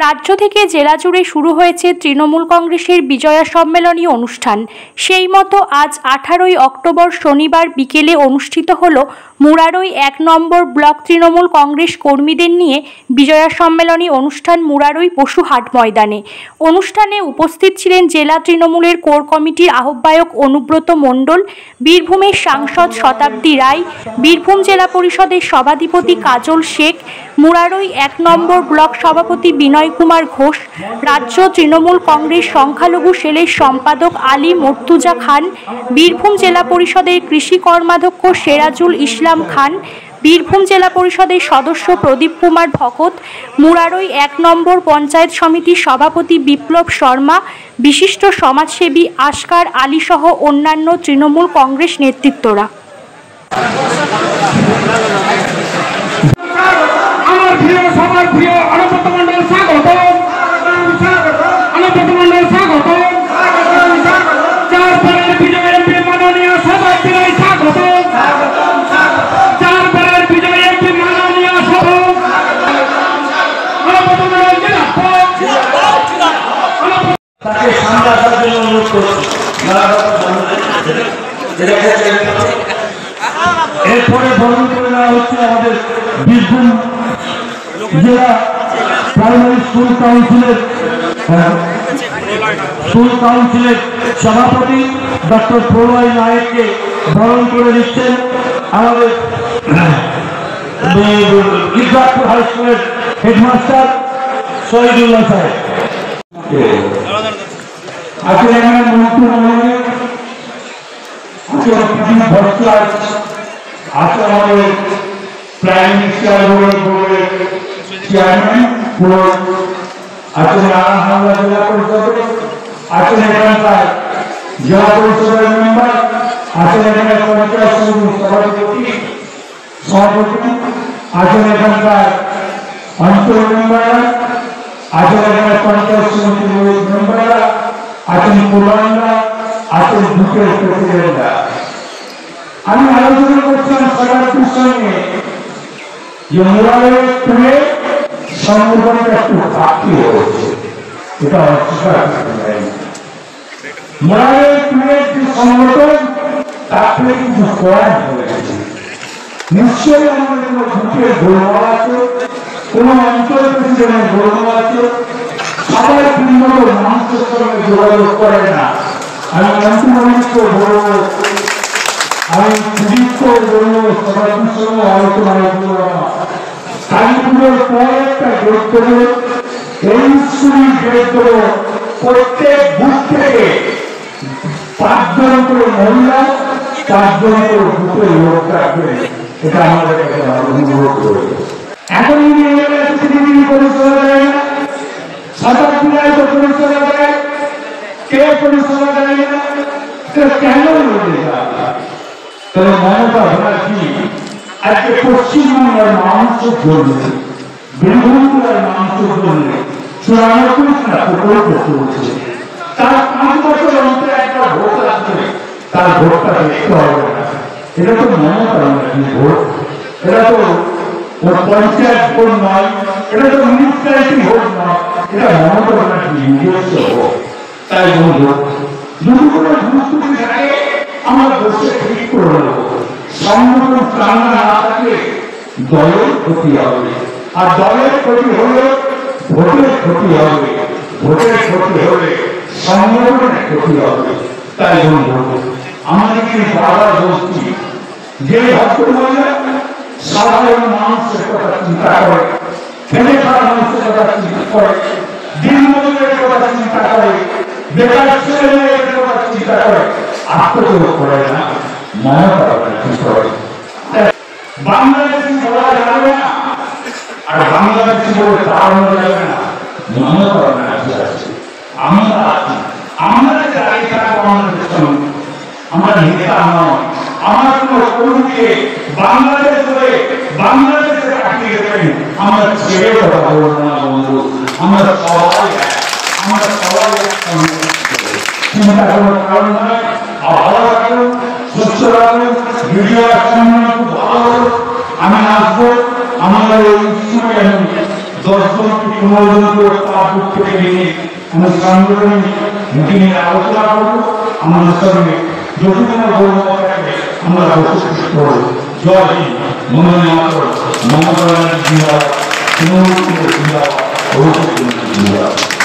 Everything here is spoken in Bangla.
রাজ্য থেকে জেলা জুড়ে শুরু হয়েছে তৃণমূল কংগ্রেসের বিজয়া সম্মেলনী অনুষ্ঠান। সেই মতো আজ 18ই অক্টোবর শনিবার বিকেলে অনুষ্ঠিত হল মুরারই 1 নম্বর ব্লক তৃণমূল কংগ্রেস কর্মীদের নিয়ে বিজয়া সম্মেলনী অনুষ্ঠান মুরারই পশুহাট ময়দানে। অনুষ্ঠানে উপস্থিত ছিলেন জেলা তৃণমূলের কোর কমিটির আহ্বায়ক অনুব্রত মণ্ডল, বীরভূমের সাংসদ শতাব্দী রায়, বীরভূম জেলা পরিষদের সভাধিপতি কাজল শেখ, মুরারই 1 নম্বর ব্লক সভাপতি বিনয় কুমার ঘোষ, রাজ্য তৃণমূল কংগ্রেস সংখ্যালঘু সেলের সম্পাদক আলী মর্তুজা খান, বীরভূম জেলা পরিষদের কৃষি কর্মাধ্যক্ষ সেরাজুল ইসলাম খান, বীরভূম জেলা পরিষদের সদস্য প্রদীপ কুমার ভকত, মুরারই 1 নম্বর পঞ্চায়েত সমিতির সভাপতি বিপ্লব শর্মা, বিশিষ্ট সমাজসেবী আসকার আলী সহ অন্যান্য তৃণমূল কংগ্রেস নেতৃত্বরা। এরপরে বরণ করে নেওয়া হচ্ছে আমাদের বীরভূম জেলা প্রাইমারি স্কুল কাউন্সিলের সভাপতি ডক্টর প্রলয় নায়েককে বরণ করে দিচ্ছেন আমাদের গির্জাপুর হাই স্কুলের হেডমাস্টার শহীদুল্লাহ সাহেব। আজকে এখানে মন্ত্রী আছে আমাদের প্রাইম মিনিস্টার চেয়ারম্যান আছেন আনহামলা জেলা পরিষদ, আছেন এখানকার জেলা পরিষদের মেম্বার, আছেন এখানে পঞ্চায়েত সমিতির সভাপতি, আছেন এখানকার অঞ্চল মেম্বাররা, আছেন এখানে পঞ্চায়েত সমিতির মেম্বাররা, আছেন প্রধানরা, আছেন বুথের প্রেসিডেন্টরা। আমি আলোচনা করছিলাম সবার সঙ্গে যে মুরারই টুরে সংগঠনটা একটু ঘাটতি হয়েছে, এটা অস্বীকার করতে পারি। মুরারই টুরের যে সংগঠন তাতে কিছু করার হয়েছে, নিশ্চয়ই আমাদের কোনো বুথের গোলমাল আছে, কোনো অঞ্চল প্রেসিডেন্টের গোলমাল আছে, সবাই ঠিকমতো মানুষের সঙ্গে যোগাযোগ করে না। আমি মন্ত্রীমণ্ডলকে বলবো, আমি সুদীপকে বলবো, সবার সঙ্গে আলোচনা কালীপুরের পর একটা গেট দেবো, এই স্কুলের গেট দেবো, প্রত্যেক বুথ থেকে 5 জন করে মহিলা, 4 জন করে বুথের লোক থাকবে। এটা আমাদের অনুরোধ করবে। এখন পরিষেবা দেয় না, শতাব্দীরায় তো পরিষেবা দেয়, কে পরিষেবা দেয় না, কেন তবে মমতা ব্যানার্জি আজকে পশ্চিমবঙ্গের মানুষের জন্য, বীরভূম জেলার মানুষের জন্য 94টা প্রকল্প চলছে। তার 5 বছর অন্তরে একটা ভোট আসবে, তার ভোটটা দেখতে হবে না। এটা তো মমতা ব্যানার্জির ভোট, এটা তো পঞ্চায়েত ভোট নয়, এটা তো মিউনিসিপ্যালিটি ভোট নয়, এটা মমতা ব্যানার্জির নিজস্ব ভোট। তাই বলবো, যদি কোনো দুষ্কৃতি থাকে আমরা বসে ঠিক করে নেব। সংগঠন চাঙ্গা না থাকলে দলের ক্ষতি হবে, আর দলের ক্ষতি হলে ভোটের ক্ষতি হবে, ভোটের ক্ষতি হলে সংগঠনের ক্ষতি হবে। তাই বলবো, আমাদেরকে বাবা বলছি যে ভদ্রমহিলা সাধারণ মানুষের কথা চিন্তা করে, ফেলে খাওয়া মানুষের কথা চিন্তা করে, দিনমজুরের কথা চিন্তা করে, বেকার ছেলে মেয়েদের কথা চিন্তা করে, আত্মযোগ করে না, মমতা ব্যানার্জি করে। বাংলাদেশি বলা যাবে না, আর বাংলাদেশি বলে তাড়ানো যাবে না। মমতা ব্যানার্জি আছে, আমরা আছি, আমরা যে আগে থাকবো আমাদের সঙ্গে। আমরা নেতা নয়, আমার কোন কর্মীকে বাংলাদেশ হয়ে বাংলাদেশে কাটিয়ে দেবেন আমরা ছেড়ে কথা বলবো না বন্ধু। আমরা সবাই চিন্তা করার কারণ নয়, ভালো রাখুন, সুস্থ রাখুন, ভিডিও খুব ভালো। আমি আসবো আমাদের এই স্কুলে 10 জনকে 15 জন করে তার বুক থেকে নিয়ে আমরা সাংগঠনিক মিটিংয়ে আলোচনা করব। আমাদের সঙ্গে যতক্ষণ বলবো আমরা বসে করব। জয় হিন্দ, বন্দে মাতরম, মমতা ব্যানার্জি জিন্দাবাদ, তৃণমূল কংগ্রেস জিন্দাবাদ, অভিষেক ব্যানার্জি জিন্দাবাদ।